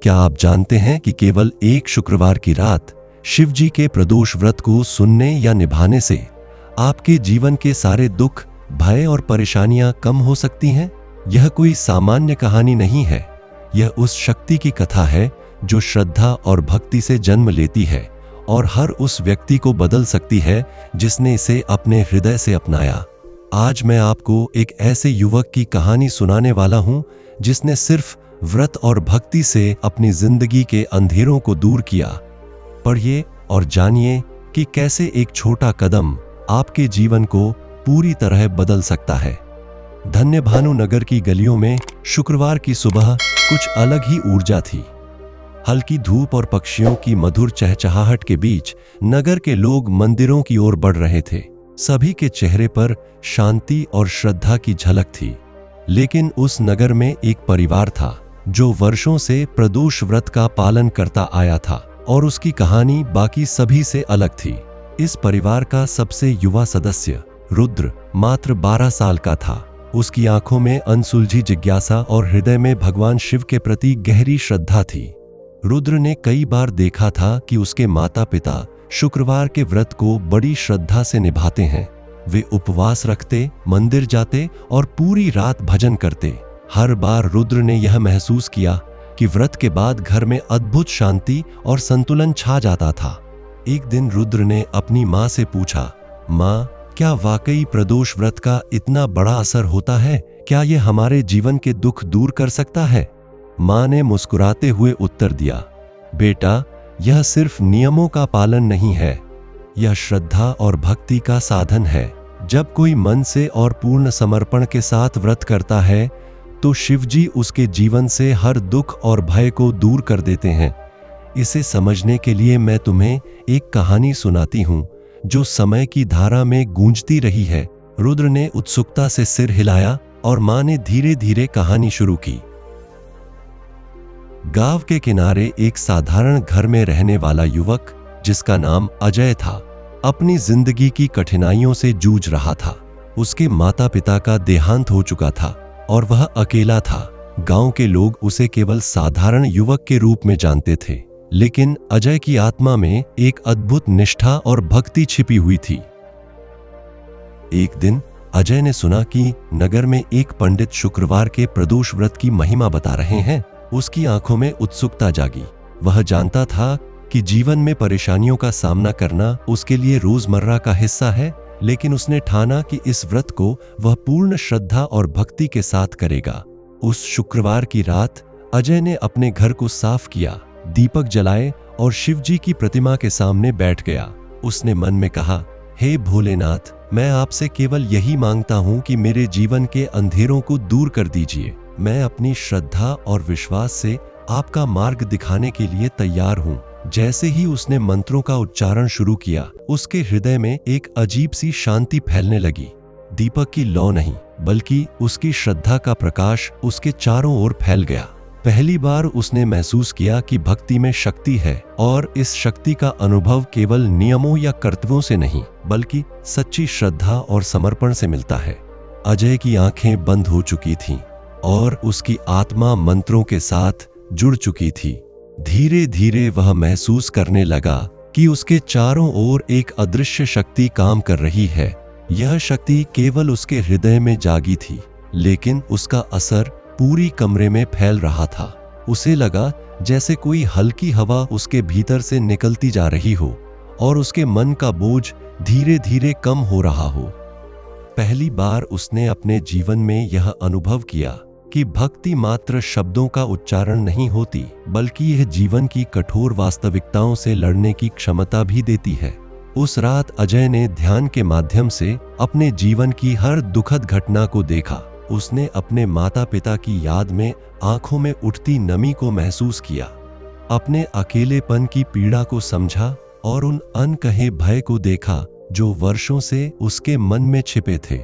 क्या आप जानते हैं कि केवल एक शुक्रवार की रात शिव जी के प्रदोष व्रत को सुनने या निभाने से आपके जीवन के सारे दुख, भय और परेशानियां कम हो सकती हैं? यह कोई सामान्य कहानी नहीं है। यह उस शक्ति की कथा है जो श्रद्धा और भक्ति से जन्म लेती है और हर उस व्यक्ति को बदल सकती है जिसने इसे अपने हृदय से अपनाया। आज मैं आपको एक ऐसे युवक की कहानी सुनाने वाला हूं जिसने सिर्फ व्रत और भक्ति से अपनी जिंदगी के अंधेरों को दूर किया। पढ़िए और जानिए कि कैसे एक छोटा कदम आपके जीवन को पूरी तरह बदल सकता है। धन्य भानुनगर की गलियों में शुक्रवार की सुबह कुछ अलग ही ऊर्जा थी। हल्की धूप और पक्षियों की मधुर चहचहाहट के बीच नगर के लोग मंदिरों की ओर बढ़ रहे थे। सभी के चेहरे पर शांति और श्रद्धा की झलक थी। लेकिन उस नगर में एक परिवार था जो वर्षों से प्रदोष व्रत का पालन करता आया था और उसकी कहानी बाकी सभी से अलग थी। इस परिवार का सबसे युवा सदस्य रुद्र मात्र 12 साल का था। उसकी आंखों में अनसुलझी जिज्ञासा और हृदय में भगवान शिव के प्रति गहरी श्रद्धा थी। रुद्र ने कई बार देखा था कि उसके माता पिता शुक्रवार के व्रत को बड़ी श्रद्धा से निभाते हैं। वे उपवास रखते, मंदिर जाते और पूरी रात भजन करते। हर बार रुद्र ने यह महसूस किया कि व्रत के बाद घर में अद्भुत शांति और संतुलन छा जाता था। एक दिन रुद्र ने अपनी माँ से पूछा, माँ, क्या वाकई प्रदोष व्रत का इतना बड़ा असर होता है? क्या यह हमारे जीवन के दुख दूर कर सकता है? माँ ने मुस्कुराते हुए उत्तर दिया, बेटा, यह सिर्फ नियमों का पालन नहीं है, यह श्रद्धा और भक्ति का साधन है। जब कोई मन से और पूर्ण समर्पण के साथ व्रत करता है तो शिवजी उसके जीवन से हर दुख और भय को दूर कर देते हैं। इसे समझने के लिए मैं तुम्हें एक कहानी सुनाती हूँ जो समय की धारा में गूंजती रही है। रुद्र ने उत्सुकता से सिर हिलाया और माँ ने धीरे धीरे कहानी शुरू की। गांव के किनारे एक साधारण घर में रहने वाला युवक जिसका नाम अजय था, अपनी जिंदगी की कठिनाइयों से जूझ रहा था। उसके माता पिता का देहांत हो चुका था और वह अकेला था। गांव के लोग उसे केवल साधारण युवक के रूप में जानते थे, लेकिन अजय की आत्मा में एक अद्भुत निष्ठा और भक्ति छिपी हुई थी। एक दिन अजय ने सुना कि नगर में एक पंडित शुक्रवार के प्रदोष व्रत की महिमा बता रहे हैं। उसकी आंखों में उत्सुकता जागी। वह जानता था कि जीवन में परेशानियों का सामना करना उसके लिए रोजमर्रा का हिस्सा है, लेकिन उसने ठाना कि इस व्रत को वह पूर्ण श्रद्धा और भक्ति के साथ करेगा। उस शुक्रवार की रात अजय ने अपने घर को साफ किया, दीपक जलाए और शिव जी की प्रतिमा के सामने बैठ गया। उसने मन में कहा, हे भोलेनाथ, मैं आपसे केवल यही मांगता हूँ कि मेरे जीवन के अंधेरों को दूर कर दीजिए। मैं अपनी श्रद्धा और विश्वास से आपका मार्ग दिखाने के लिए तैयार हूँ। जैसे ही उसने मंत्रों का उच्चारण शुरू किया, उसके हृदय में एक अजीब सी शांति फैलने लगी। दीपक की लौ नहीं, बल्कि उसकी श्रद्धा का प्रकाश उसके चारों ओर फैल गया। पहली बार उसने महसूस किया कि भक्ति में शक्ति है और इस शक्ति का अनुभव केवल नियमों या कर्तव्यों से नहीं, बल्कि सच्ची श्रद्धा और समर्पण से मिलता है। अजय की आंखें बंद हो चुकी थीं और उसकी आत्मा मंत्रों के साथ जुड़ चुकी थी। धीरे धीरे वह महसूस करने लगा कि उसके चारों ओर एक अदृश्य शक्ति काम कर रही है। यह शक्ति केवल उसके हृदय में जागी थी, लेकिन उसका असर पूरी कमरे में फैल रहा था। उसे लगा जैसे कोई हल्की हवा उसके भीतर से निकलती जा रही हो और उसके मन का बोझ धीरे धीरे कम हो रहा हो। पहली बार उसने अपने जीवन में यह अनुभव किया कि भक्ति मात्र शब्दों का उच्चारण नहीं होती, बल्कि यह जीवन की कठोर वास्तविकताओं से लड़ने की क्षमता भी देती है। उस रात अजय ने ध्यान के माध्यम से अपने जीवन की हर दुखद घटना को देखा। उसने अपने माता पिता की याद में आंखों में उठती नमी को महसूस किया, अपने अकेलेपन की पीड़ा को समझा और उन अनकहे भय को देखा जो वर्षों से उसके मन में छिपे थे।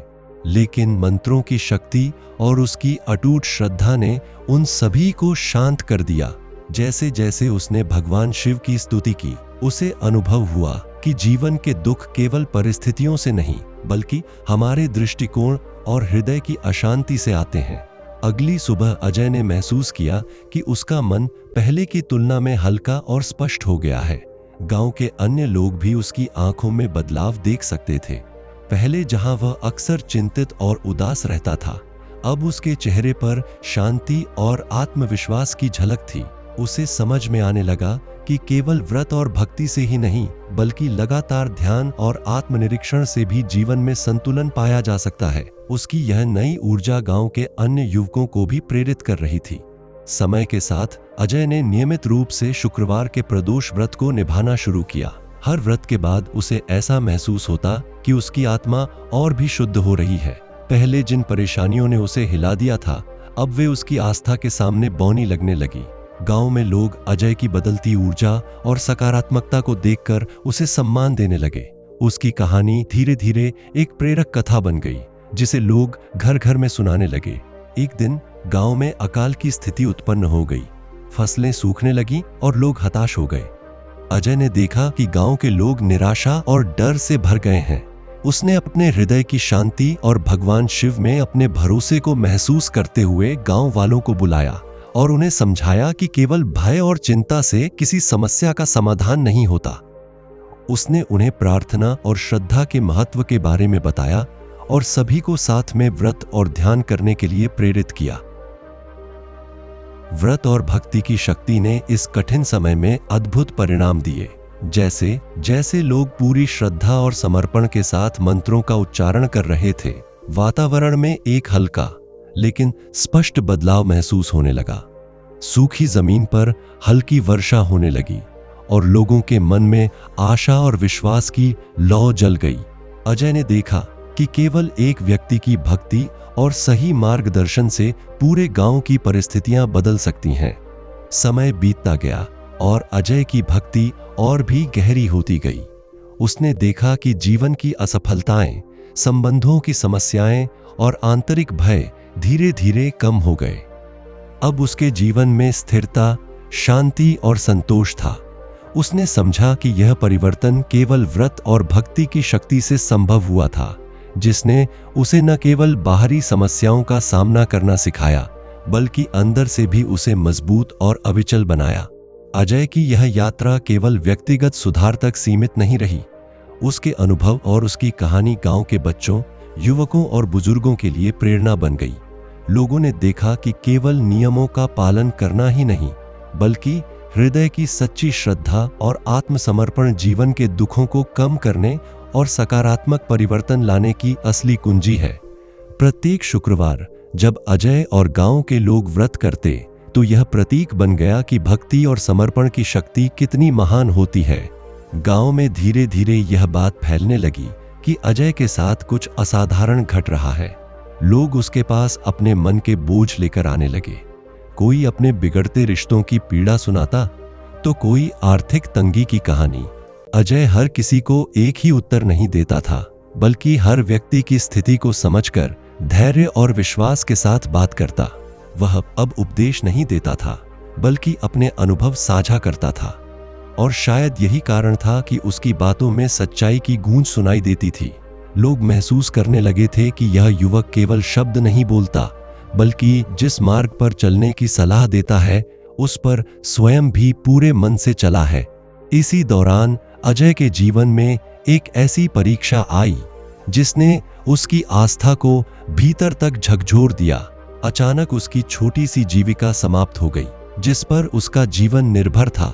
लेकिन मंत्रों की शक्ति और उसकी अटूट श्रद्धा ने उन सभी को शांत कर दिया। जैसे जैसे उसने भगवान शिव की स्तुति की, उसे अनुभव हुआ कि जीवन के दुख केवल परिस्थितियों से नहीं, बल्कि हमारे दृष्टिकोण और हृदय की अशांति से आते हैं। अगली सुबह अजय ने महसूस किया कि उसका मन पहले की तुलना में हल्का और स्पष्ट हो गया है। गांव के अन्य लोग भी उसकी आंखों में बदलाव देख सकते थे। पहले जहां वह अक्सर चिंतित और उदास रहता था, अब उसके चेहरे पर शांति और आत्मविश्वास की झलक थी। उसे समझ में आने लगा कि केवल व्रत और भक्ति से ही नहीं, बल्कि लगातार ध्यान और आत्मनिरीक्षण से भी जीवन में संतुलन पाया जा सकता है। उसकी यह नई ऊर्जा गांव के अन्य युवकों को भी प्रेरित कर रही थी। समय के साथ अजय ने नियमित रूप से शुक्रवार के प्रदोष व्रत को निभाना शुरू किया। हर व्रत के बाद उसे ऐसा महसूस होता कि उसकी आत्मा और भी शुद्ध हो रही है। पहले जिन परेशानियों ने उसे हिला दिया था, अब वे उसकी आस्था के सामने बौनी लगने लगी। गांव में लोग अजय की बदलती ऊर्जा और सकारात्मकता को देखकर उसे सम्मान देने लगे। उसकी कहानी धीरे धीरे एक प्रेरक कथा बन गई, जिसे लोग घर घर में सुनाने लगे। एक दिन गांव में अकाल की स्थिति उत्पन्न हो गई। फसलें सूखने लगी और लोग हताश हो गए। अजय ने देखा कि गांव के लोग निराशा और डर से भर गए हैं। उसने अपने हृदय की शांति और भगवान शिव में अपने भरोसे को महसूस करते हुए गांव वालों को बुलाया और उन्हें समझाया कि केवल भय और चिंता से किसी समस्या का समाधान नहीं होता। उसने उन्हें प्रार्थना और श्रद्धा के महत्व के बारे में बताया और सभी को साथ में व्रत और ध्यान करने के लिए प्रेरित किया। व्रत और भक्ति की शक्ति ने इस कठिन समय में अद्भुत परिणाम दिए। जैसे जैसे लोग पूरी श्रद्धा और समर्पण के साथ मंत्रों का उच्चारण कर रहे थे, वातावरण में एक हल्का लेकिन स्पष्ट बदलाव महसूस होने लगा। सूखी जमीन पर हल्की वर्षा होने लगी और लोगों के मन में आशा और विश्वास की लौ जल गई। अजय ने देखा कि केवल एक व्यक्ति की भक्ति और सही मार्गदर्शन से पूरे गांव की परिस्थितियां बदल सकती हैं। समय बीतता गया और अजय की भक्ति और भी गहरी होती गई। उसने देखा कि जीवन की असफलताएं, संबंधों की समस्याएं और आंतरिक भय धीरे धीरे कम हो गए। अब उसके जीवन में स्थिरता, शांति और संतोष था। उसने समझा कि यह परिवर्तन केवल व्रत और भक्ति की शक्ति से संभव हुआ था, जिसने उसे न केवल बाहरी समस्याओं का सामना करना सिखाया, बल्कि अंदर से भी उसे मजबूत और अविचल बनाया। अजय की यह यात्रा केवल व्यक्तिगत सुधार तक सीमित नहीं रही। उसके अनुभव और उसकी कहानी गांव के बच्चों, युवकों और बुजुर्गों के लिए प्रेरणा बन गई। लोगों ने देखा कि केवल नियमों का पालन करना ही नहीं, बल्कि हृदय की सच्ची श्रद्धा और आत्मसमर्पण जीवन के दुखों को कम करने और सकारात्मक परिवर्तन लाने की असली कुंजी है। प्रत्येक शुक्रवार जब अजय और गांव के लोग व्रत करते, तो यह प्रतीक बन गया कि भक्ति और समर्पण की शक्ति कितनी महान होती है। गांव में धीरे धीरे यह बात फैलने लगी कि अजय के साथ कुछ असाधारण घट रहा है। लोग उसके पास अपने मन के बोझ लेकर आने लगे। कोई अपने बिगड़ते रिश्तों की पीड़ा सुनाता, तो कोई आर्थिक तंगी की कहानी। अजय हर किसी को एक ही उत्तर नहीं देता था, बल्कि हर व्यक्ति की स्थिति को समझकर धैर्य और विश्वास के साथ बात करता। वह अब उपदेश नहीं देता था, बल्कि अपने अनुभव साझा करता था। और शायद यही कारण था कि उसकी बातों में सच्चाई की गूंज सुनाई देती थी। लोग महसूस करने लगे थे कि यह युवक केवल शब्द नहीं बोलता, बल्कि जिस मार्ग पर चलने की सलाह देता है, उस पर स्वयं भी पूरे मन से चला है। इसी दौरान अजय के जीवन में एक ऐसी परीक्षा आई, जिसने उसकी आस्था को भीतर तक झकझोर दिया। अचानक उसकी छोटी सी जीविका समाप्त हो गई, जिस पर उसका जीवन निर्भर था।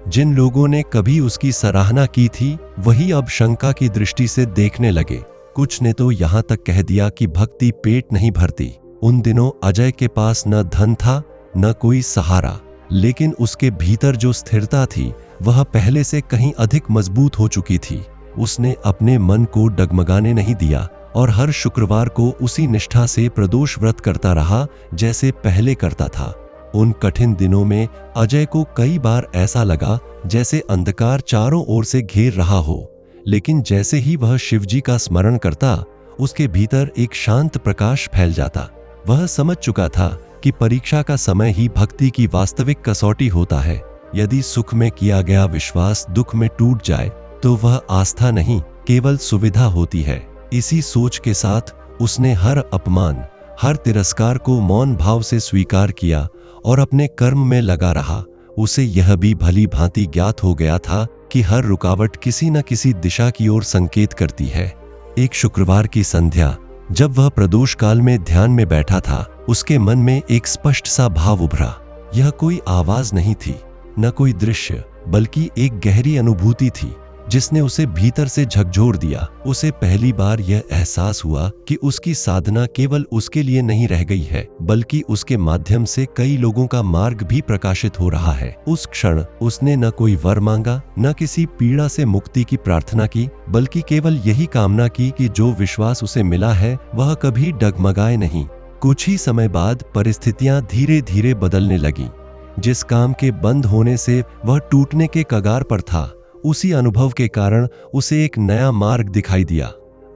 जिन लोगों ने कभी उसकी सराहना की थी, वही अब शंका की दृष्टि से देखने लगे। कुछ ने तो यहाँ तक कह दिया कि भक्ति पेट नहीं भरती। उन दिनों अजय के पास न धन था, न कोई सहारा, लेकिन उसके भीतर जो स्थिरता थी, वह पहले से कहीं अधिक मजबूत हो चुकी थी। उसने अपने मन को डगमगाने नहीं दिया और हर शुक्रवार को उसी निष्ठा से प्रदोष व्रत करता रहा, जैसे पहले करता था। उन कठिन दिनों में अजय को कई बार ऐसा लगा जैसे अंधकार चारों ओर से घेर रहा हो, लेकिन जैसे ही वह शिवजी का स्मरण करता, उसके भीतर एक शांत प्रकाश फैल जाता। वह समझ चुका था कि परीक्षा का समय ही भक्ति की वास्तविक कसौटी होता है। यदि सुख में किया गया विश्वास दुख में टूट जाए, तो वह आस्था नहीं, केवल सुविधा होती है। इसी सोच के साथ उसने हर अपमान, हर तिरस्कार को मौन भाव से स्वीकार किया और अपने कर्म में लगा रहा। उसे यह भी भली भांति ज्ञात हो गया था कि हर रुकावट किसी न किसी दिशा की ओर संकेत करती है। एक शुक्रवार की संध्या जब वह प्रदोष काल में ध्यान में बैठा था, उसके मन में एक स्पष्ट सा भाव उभरा। यह कोई आवाज नहीं थी, न कोई दृश्य, बल्कि एक गहरी अनुभूति थी जिसने उसे भीतर से झकझोर दिया। उसे पहली बार यह एहसास हुआ कि उसकी साधना केवल उसके लिए नहीं रह गई है, बल्कि उसके माध्यम से कई लोगों का मार्ग भी प्रकाशित हो रहा है। उस क्षण उसने न कोई वर मांगा, न किसी पीड़ा से मुक्ति की प्रार्थना की, बल्कि केवल यही कामना की कि जो विश्वास उसे मिला है वह कभी डगमगाए नहीं। कुछ ही समय बाद परिस्थितियां धीरे धीरे बदलने लगीं। जिस काम के बंद होने से वह टूटने के कगार पर था, उसी अनुभव के कारण उसे एक नया मार्ग दिखाई दिया।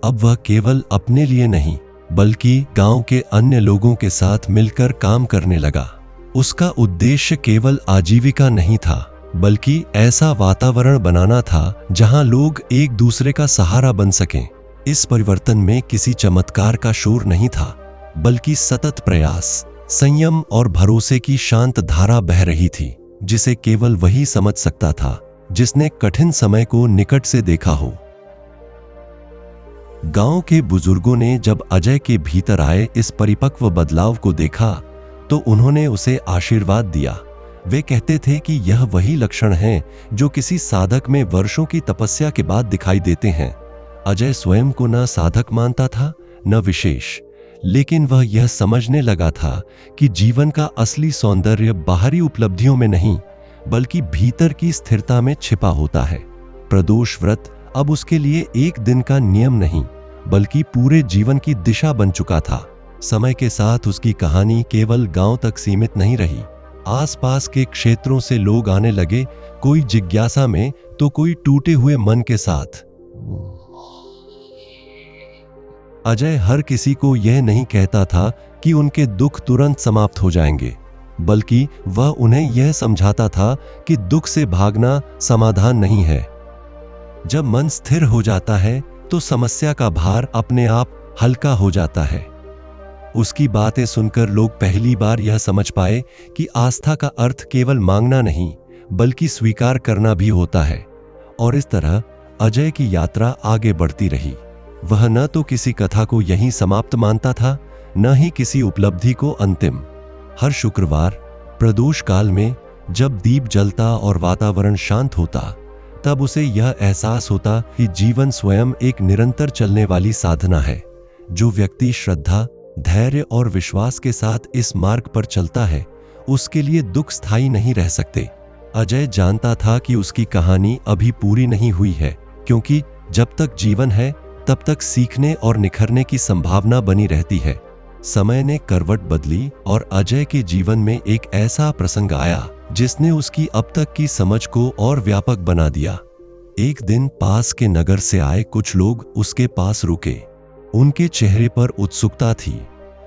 अब वह केवल अपने लिए नहीं, बल्कि गांव के अन्य लोगों के साथ मिलकर काम करने लगा। उसका उद्देश्य केवल आजीविका नहीं था, बल्कि ऐसा वातावरण बनाना था जहां लोग एक दूसरे का सहारा बन सकें। इस परिवर्तन में किसी चमत्कार का शोर नहीं था, बल्कि सतत प्रयास, संयम और भरोसे की शांत धारा बह रही थी, जिसे केवल वही समझ सकता था जिसने कठिन समय को निकट से देखा हो। गांव के बुजुर्गों ने जब अजय के भीतर आए इस परिपक्व बदलाव को देखा तो उन्होंने उसे आशीर्वाद दिया। वे कहते थे कि यह वही लक्षण हैं जो किसी साधक में वर्षों की तपस्या के बाद दिखाई देते हैं। अजय स्वयं को न साधक मानता था, न विशेष, लेकिन वह यह समझने लगा था कि जीवन का असली सौंदर्य बाहरी उपलब्धियों में नहीं, बल्कि भीतर की स्थिरता में छिपा होता है। प्रदोष व्रत अब उसके लिए एक दिन का नियम नहीं, बल्कि पूरे जीवन की दिशा बन चुका था। समय के साथ उसकी कहानी केवल गांव तक सीमित नहीं रही। आसपास के क्षेत्रों से लोग आने लगे, कोई जिज्ञासा में तो कोई टूटे हुए मन के साथ। अजय हर किसी को यह नहीं कहता था कि उनके दुख तुरंत समाप्त हो जाएंगे, बल्कि वह उन्हें यह समझाता था कि दुख से भागना समाधान नहीं है। जब मन स्थिर हो जाता है तो समस्या का भार अपने आप हल्का हो जाता है। उसकी बातें सुनकर लोग पहली बार यह समझ पाए कि आस्था का अर्थ केवल मांगना नहीं, बल्कि स्वीकार करना भी होता है। और इस तरह अजय की यात्रा आगे बढ़ती रही। वह न तो किसी कथा को यहीं समाप्त मानता था, न ही किसी उपलब्धि को अंतिम। हर शुक्रवार प्रदोष काल में जब दीप जलता और वातावरण शांत होता, तब उसे यह एहसास होता कि जीवन स्वयं एक निरंतर चलने वाली साधना है। जो व्यक्ति श्रद्धा, धैर्य और विश्वास के साथ इस मार्ग पर चलता है, उसके लिए दुख स्थायी नहीं रह सकते। अजय जानता था कि उसकी कहानी अभी पूरी नहीं हुई है, क्योंकि जब तक जीवन है तब तक सीखने और निखरने की संभावना बनी रहती है। समय ने करवट बदली और अजय के जीवन में एक ऐसा प्रसंग आया जिसने उसकी अब तक की समझ को और व्यापक बना दिया। एक दिन पास के नगर से आए कुछ लोग उसके पास रुके। उनके चेहरे पर उत्सुकता थी,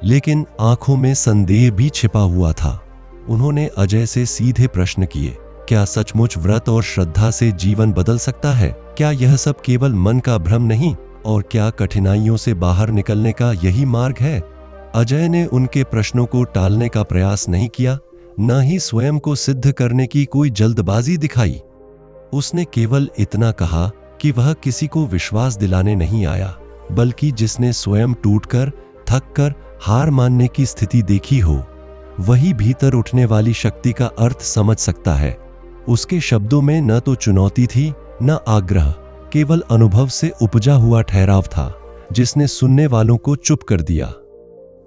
लेकिन आंखों में संदेह भी छिपा हुआ था। उन्होंने अजय से सीधे प्रश्न किए, क्या सचमुच व्रत और श्रद्धा से जीवन बदल सकता है? क्या यह सब केवल मन का भ्रम नहीं, और क्या कठिनाइयों से बाहर निकलने का यही मार्ग है? अजय ने उनके प्रश्नों को टालने का प्रयास नहीं किया, न ही स्वयं को सिद्ध करने की कोई जल्दबाजी दिखाई। उसने केवल इतना कहा कि वह किसी को विश्वास दिलाने नहीं आया, बल्कि जिसने स्वयं टूटकर, थककर, हार मानने की स्थिति देखी हो, वही भीतर उठने वाली शक्ति का अर्थ समझ सकता है। उसके शब्दों में न तो चुनौती थी, न आग्रह, केवल अनुभव से उपजा हुआ ठहराव था, जिसने सुनने वालों को चुप कर दिया।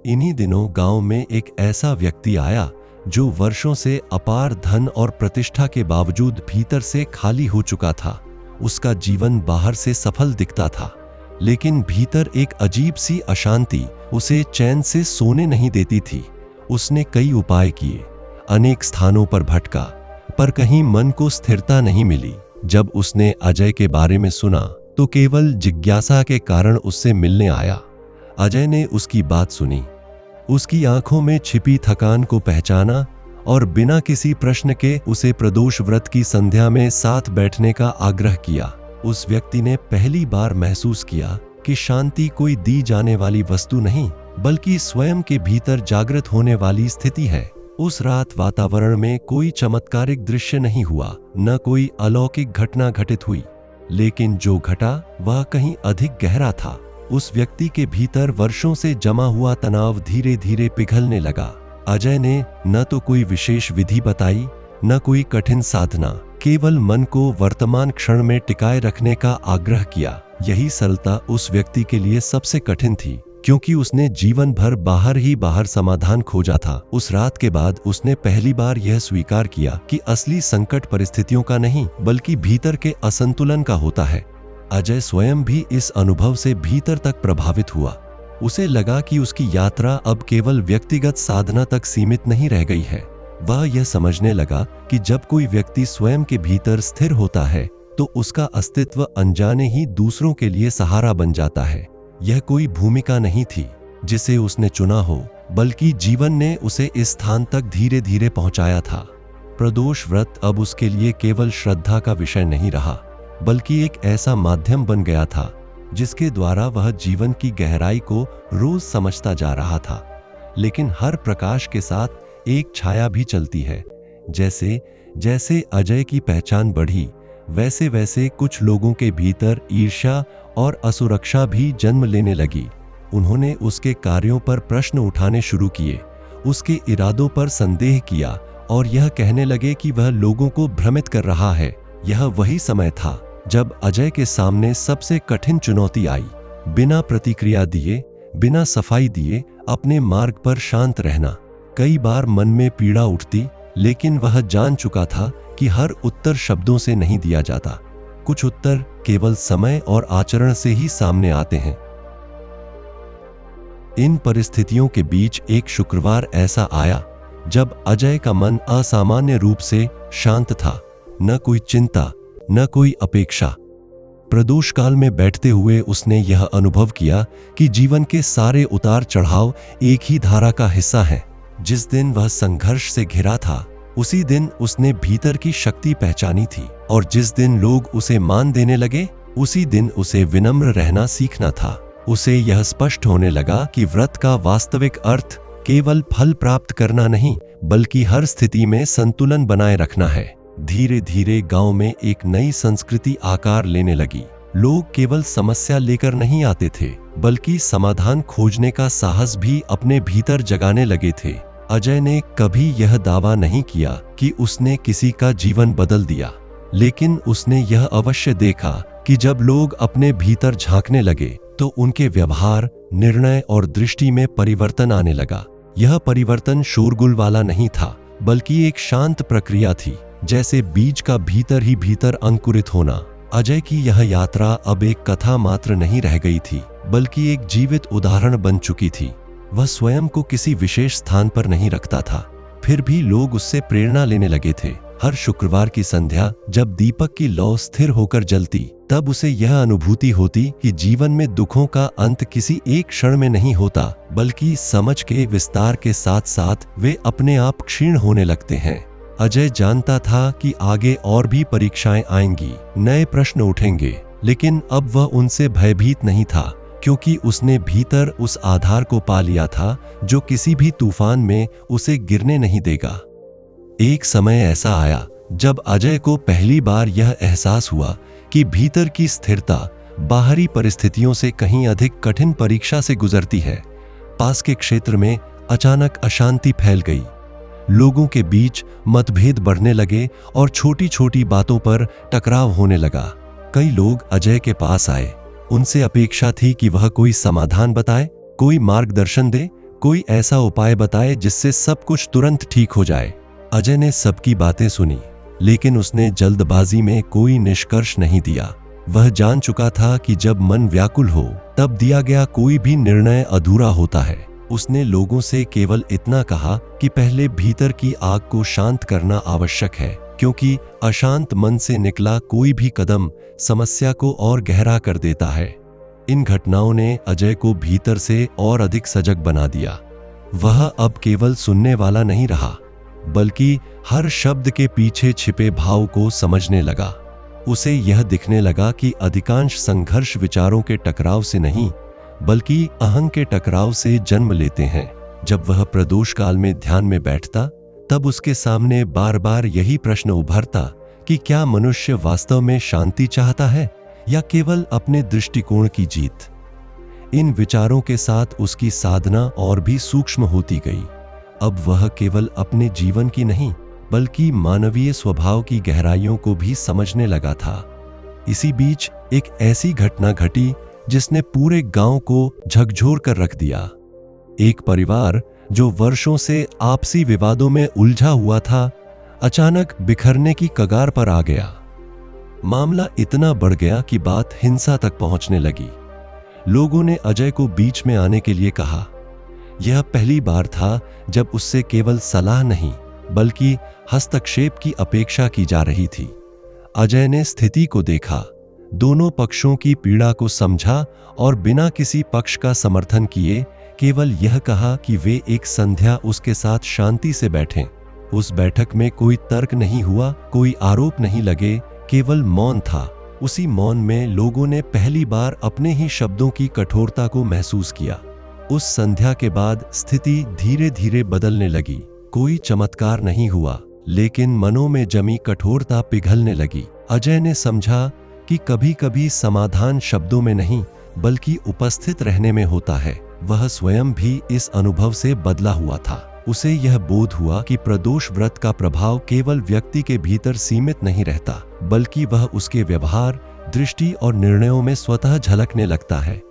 इन्हीं दिनों गांव में एक ऐसा व्यक्ति आया जो वर्षों से अपार धन और प्रतिष्ठा के बावजूद भीतर से खाली हो चुका था। उसका जीवन बाहर से सफल दिखता था, लेकिन भीतर एक अजीब सी अशांति उसे चैन से सोने नहीं देती थी। उसने कई उपाय किए, अनेक स्थानों पर भटका, पर कहीं मन को स्थिरता नहीं मिली। जब उसने अजय के बारे में सुना तो केवल जिज्ञासा के कारण उससे मिलने आया। अजय ने उसकी बात सुनी, उसकी आंखों में छिपी थकान को पहचाना और बिना किसी प्रश्न के उसे प्रदोष व्रत की संध्या में साथ बैठने का आग्रह किया। उस व्यक्ति ने पहली बार महसूस किया कि शांति कोई दी जाने वाली वस्तु नहीं, बल्कि स्वयं के भीतर जागृत होने वाली स्थिति है। उस रात वातावरण में कोई चमत्कारिक दृश्य नहीं हुआ, न कोई अलौकिक घटना घटित हुई, लेकिन जो घटा वह कहीं अधिक गहरा था। उस व्यक्ति के भीतर वर्षों से जमा हुआ तनाव धीरे धीरे पिघलने लगा। अजय ने न तो कोई विशेष विधि बताई, न कोई कठिन साधना, केवल मन को वर्तमान क्षण में टिकाए रखने का आग्रह किया। यही सरलता उस व्यक्ति के लिए सबसे कठिन थी, क्योंकि उसने जीवन भर बाहर ही बाहर समाधान खोजा था। उस रात के बाद उसने पहली बार यह स्वीकार किया कि असली संकट परिस्थितियों का नहीं, बल्कि भीतर के असंतुलन का होता है। अजय स्वयं भी इस अनुभव से भीतर तक प्रभावित हुआ। उसे लगा कि उसकी यात्रा अब केवल व्यक्तिगत साधना तक सीमित नहीं रह गई है। वह यह समझने लगा कि जब कोई व्यक्ति स्वयं के भीतर स्थिर होता है तो उसका अस्तित्व अनजाने ही दूसरों के लिए सहारा बन जाता है। यह कोई भूमिका नहीं थी जिसे उसने चुना हो, बल्कि जीवन ने उसे इस स्थान तक धीरे धीरे पहुंचाया था। प्रदोष व्रत अब उसके लिए केवल श्रद्धा का विषय नहीं रहा, बल्कि एक ऐसा माध्यम बन गया था जिसके द्वारा वह जीवन की गहराई को रोज समझता जा रहा था। लेकिन हर प्रकाश के साथ एक छाया भी चलती है। जैसे जैसे अजय की पहचान बढ़ी, वैसे वैसे कुछ लोगों के भीतर ईर्ष्या और असुरक्षा भी जन्म लेने लगी। उन्होंने उसके कार्यों पर प्रश्न उठाने शुरू किए, उसके इरादों पर संदेह किया और यह कहने लगे कि वह लोगों को भ्रमित कर रहा है। यह वही समय था जब अजय के सामने सबसे कठिन चुनौती आई। बिना प्रतिक्रिया दिए, बिना सफाई दिए अपने मार्ग पर शांत रहना। कई बार मन में पीड़ा उठती, लेकिन वह जान चुका था कि हर उत्तर शब्दों से नहीं दिया जाता। कुछ उत्तर केवल समय और आचरण से ही सामने आते हैं। इन परिस्थितियों के बीच एक शुक्रवार ऐसा आया जब अजय का मन असामान्य रूप से शांत था। न कोई चिंता, न कोई अपेक्षा। प्रदोष काल में बैठते हुए उसने यह अनुभव किया कि जीवन के सारे उतार चढ़ाव एक ही धारा का हिस्सा हैं। जिस दिन वह संघर्ष से घिरा था, उसी दिन उसने भीतर की शक्ति पहचानी थी, और जिस दिन लोग उसे मान देने लगे, उसी दिन उसे विनम्र रहना सीखना था। उसे यह स्पष्ट होने लगा कि व्रत का वास्तविक अर्थ केवल फल प्राप्त करना नहीं, बल्कि हर स्थिति में संतुलन बनाए रखना है। धीरे धीरे गांव में एक नई संस्कृति आकार लेने लगी। लोग केवल समस्या लेकर नहीं आते थे, बल्कि समाधान खोजने का साहस भी अपने भीतर जगाने लगे थे। अजय ने कभी यह दावा नहीं किया कि उसने किसी का जीवन बदल दिया, लेकिन उसने यह अवश्य देखा कि जब लोग अपने भीतर झांकने लगे तो उनके व्यवहार, निर्णय और दृष्टि में परिवर्तन आने लगा। यह परिवर्तन शोरगुल वाला नहीं था, बल्कि एक शांत प्रक्रिया थी, जैसे बीज का भीतर ही भीतर अंकुरित होना। अजय की यह यात्रा अब एक कथा मात्र नहीं रह गई थी, बल्कि एक जीवित उदाहरण बन चुकी थी। वह स्वयं को किसी विशेष स्थान पर नहीं रखता था, फिर भी लोग उससे प्रेरणा लेने लगे थे। हर शुक्रवार की संध्या जब दीपक की लौ स्थिर होकर जलती, तब उसे यह अनुभूति होती कि जीवन में दुखों का अंत किसी एक क्षण में नहीं होता, बल्कि समझ के विस्तार के साथ साथ वे अपने आप क्षीण होने लगते हैं। अजय जानता था कि आगे और भी परीक्षाएं आएंगी, नए प्रश्न उठेंगे, लेकिन अब वह उनसे भयभीत नहीं था, क्योंकि उसने भीतर उस आधार को पा लिया था जो किसी भी तूफान में उसे गिरने नहीं देगा। एक समय ऐसा आया जब अजय को पहली बार यह एहसास हुआ कि भीतर की स्थिरता बाहरी परिस्थितियों से कहीं अधिक कठिन परीक्षा से गुजरती है। पास के क्षेत्र में अचानक अशांति फैल गई। लोगों के बीच मतभेद बढ़ने लगे और छोटी छोटी बातों पर टकराव होने लगा। कई लोग अजय के पास आए। उनसे अपेक्षा थी कि वह कोई समाधान बताए, कोई मार्गदर्शन दे, कोई ऐसा उपाय बताए जिससे सब कुछ तुरंत ठीक हो जाए। अजय ने सबकी बातें सुनी, लेकिन उसने जल्दबाजी में कोई निष्कर्ष नहीं दिया। वह जान चुका था कि जब मन व्याकुल हो, तब दिया गया कोई भी निर्णय अधूरा होता है। उसने लोगों से केवल इतना कहा कि पहले भीतर की आग को शांत करना आवश्यक है, क्योंकि अशांत मन से निकला कोई भी कदम समस्या को और गहरा कर देता है। इन घटनाओं ने अजय को भीतर से और अधिक सजग बना दिया। वह अब केवल सुनने वाला नहीं रहा, बल्कि हर शब्द के पीछे छिपे भाव को समझने लगा। उसे यह दिखने लगा कि अधिकांश संघर्ष विचारों के टकराव से नहीं, बल्कि अहंग के टकराव से जन्म लेते हैं। जब वह प्रदोष काल में ध्यान में बैठता, तब उसके सामने बार बार यही प्रश्न उभरता कि क्या मनुष्य वास्तव में शांति चाहता है या केवल अपने दृष्टिकोण की जीत। इन विचारों के साथ उसकी साधना और भी सूक्ष्म होती गई। अब वह केवल अपने जीवन की नहीं, बल्कि मानवीय स्वभाव की गहराइयों को भी समझने लगा था। इसी बीच एक ऐसी घटना घटी जिसने पूरे गांव को झकझोर कर रख दिया। एक परिवार जो वर्षों से आपसी विवादों में उलझा हुआ था, अचानक बिखरने की कगार पर आ गया। मामला इतना बढ़ गया कि बात हिंसा तक पहुंचने लगी। लोगों ने अजय को बीच में आने के लिए कहा। यह पहली बार था जब उससे केवल सलाह नहीं, बल्कि हस्तक्षेप की अपेक्षा की जा रही थी। अजय ने स्थिति को देखा, दोनों पक्षों की पीड़ा को समझा और बिना किसी पक्ष का समर्थन किए केवल यह कहा कि वे एक संध्या उसके साथ शांति से बैठें। उस बैठक में कोई तर्क नहीं हुआ, कोई आरोप नहीं लगे, केवल मौन था। उसी मौन में लोगों ने पहली बार अपने ही शब्दों की कठोरता को महसूस किया। उस संध्या के बाद स्थिति धीरे धीरे बदलने लगी। कोई चमत्कार नहीं हुआ, लेकिन मनों में जमी कठोरता पिघलने लगी। अजय ने समझा कि कभी कभी समाधान शब्दों में नहीं, बल्कि उपस्थित रहने में होता है। वह स्वयं भी इस अनुभव से बदला हुआ था। उसे यह बोध हुआ कि प्रदोष व्रत का प्रभाव केवल व्यक्ति के भीतर सीमित नहीं रहता, बल्कि वह उसके व्यवहार, दृष्टि और निर्णयों में स्वतः झलकने लगता है।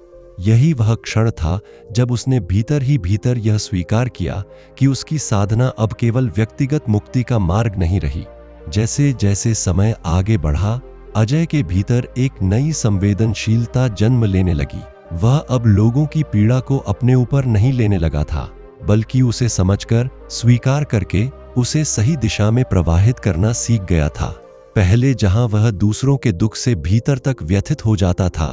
यही वह क्षण था जब उसने भीतर ही भीतर यह स्वीकार किया कि उसकी साधना अब केवल व्यक्तिगत मुक्ति का मार्ग नहीं रही। जैसे जैसे समय आगे बढ़ा, अजय के भीतर एक नई संवेदनशीलता जन्म लेने लगी। वह अब लोगों की पीड़ा को अपने ऊपर नहीं लेने लगा था, बल्कि उसे समझकर, स्वीकार करके उसे सही दिशा में प्रवाहित करना सीख गया था। पहले जहां वह दूसरों के दुख से भीतर तक व्यथित हो जाता था,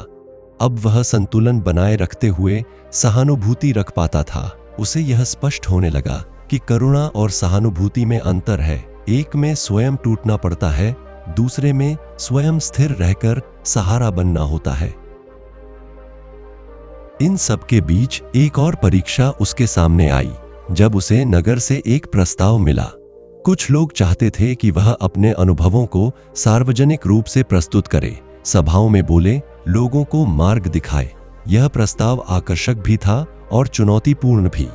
अब वह संतुलन बनाए रखते हुए सहानुभूति रख पाता था। उसे यह स्पष्ट होने लगा कि करुणा और सहानुभूति में अंतर है। एक में स्वयं टूटना पड़ता है, दूसरे में स्वयं स्थिर रहकर सहारा बनना होता है। इन सब के बीच एक और परीक्षा उसके सामने आई, जब उसे नगर से एक प्रस्ताव मिला। कुछ लोग चाहते थे कि वह अपने अनुभवों को सार्वजनिक रूप से प्रस्तुत करे, सभाओं में बोले, लोगों को मार्ग दिखाए। यह प्रस्ताव आकर्षक भी था और चुनौतीपूर्ण भी।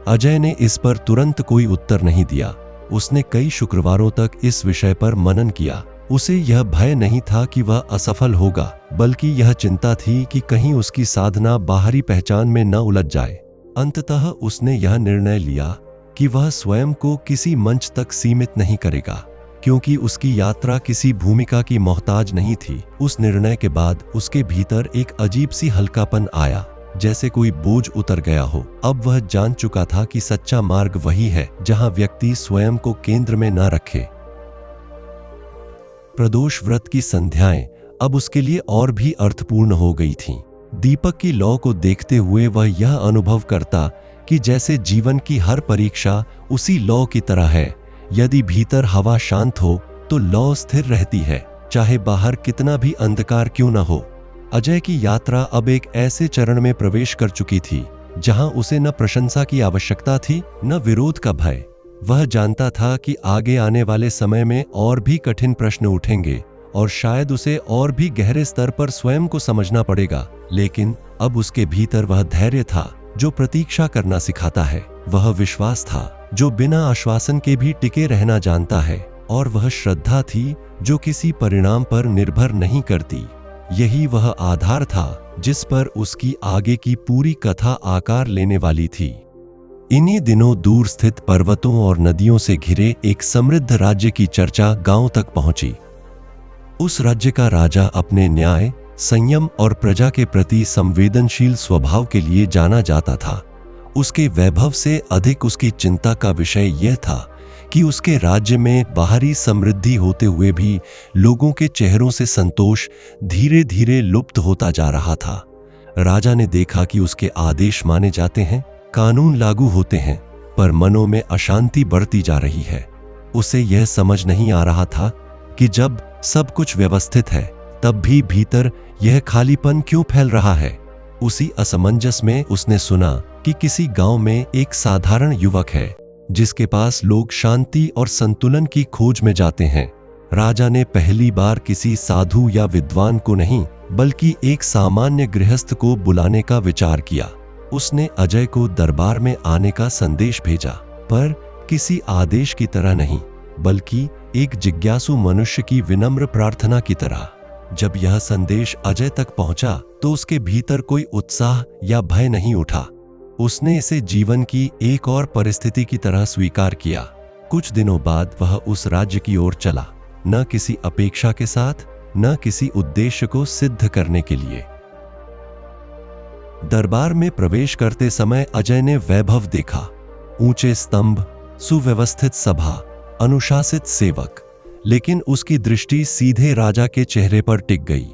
अजय ने इस पर तुरंत कोई उत्तर नहीं दिया। उसने कई शुक्रवारों तक इस विषय पर मनन किया। उसे यह भय नहीं था कि वह असफल होगा, बल्कि यह चिंता थी कि कहीं उसकी साधना बाहरी पहचान में न उलझ जाए। अंततः उसने यह निर्णय लिया कि वह स्वयं को किसी मंच तक सीमित नहीं करेगा, क्योंकि उसकी यात्रा किसी भूमिका की मोहताज नहीं थी। उस निर्णय के बाद उसके भीतर एक अजीब सी हल्कापन आया, जैसे कोई बोझ उतर गया हो। अब वह जान चुका था कि सच्चा मार्ग वही है जहां व्यक्ति स्वयं को केंद्र में न रखे। प्रदोष व्रत की संध्याएं अब उसके लिए और भी अर्थपूर्ण हो गई थीं। दीपक की लौ को देखते हुए वह यह अनुभव करता कि जैसे जीवन की हर परीक्षा उसी लौ की तरह है। यदि भीतर हवा शांत हो तो लौ स्थिर रहती है, चाहे बाहर कितना भी अंधकार क्यों न हो। अजय की यात्रा अब एक ऐसे चरण में प्रवेश कर चुकी थी जहां उसे न प्रशंसा की आवश्यकता थी, न विरोध का भय। वह जानता था कि आगे आने वाले समय में और भी कठिन प्रश्न उठेंगे और शायद उसे और भी गहरे स्तर पर स्वयं को समझना पड़ेगा, लेकिन अब उसके भीतर वह धैर्य था जो प्रतीक्षा करना सिखाता है। वह विश्वास था जो बिना आश्वासन के भी टिके रहना जानता है, और वह श्रद्धा थी जो किसी परिणाम पर निर्भर नहीं करती। यही वह आधार था जिस पर उसकी आगे की पूरी कथा आकार लेने वाली थी। इन्हीं दिनों दूर स्थित पर्वतों और नदियों से घिरे एक समृद्ध राज्य की चर्चा गांव तक पहुंची। उस राज्य का राजा अपने न्याय, संयम और प्रजा के प्रति संवेदनशील स्वभाव के लिए जाना जाता था। उसके वैभव से अधिक उसकी चिंता का विषय यह था कि उसके राज्य में बाहरी समृद्धि होते हुए भी लोगों के चेहरों से संतोष धीरे धीरे लुप्त होता जा रहा था। राजा ने देखा कि उसके आदेश माने जाते हैं, कानून लागू होते हैं, पर मनों में अशांति बढ़ती जा रही है। उसे यह समझ नहीं आ रहा था कि जब सब कुछ व्यवस्थित है, तब भी भीतर यह खालीपन क्यों फैल रहा है। उसी असमंजस में उसने सुना कि किसी गांव में एक साधारण युवक है जिसके पास लोग शांति और संतुलन की खोज में जाते हैं। राजा ने पहली बार किसी साधु या विद्वान को नहीं बल्कि एक सामान्य गृहस्थ को बुलाने का विचार किया। उसने अजय को दरबार में आने का संदेश भेजा, पर किसी आदेश की तरह नहीं बल्कि एक जिज्ञासु मनुष्य की विनम्र प्रार्थना की तरह। जब यह संदेश अजय तक पहुंचा तो उसके भीतर कोई उत्साह या भय नहीं उठा। उसने इसे जीवन की एक और परिस्थिति की तरह स्वीकार किया। कुछ दिनों बाद वह उस राज्य की ओर चला, न किसी अपेक्षा के साथ, न किसी उद्देश्य को सिद्ध करने के लिए। दरबार में प्रवेश करते समय अजय ने वैभव देखा, ऊंचे स्तंभ, सुव्यवस्थित सभा, अनुशासित सेवक, लेकिन उसकी दृष्टि सीधे राजा के चेहरे पर टिक गई।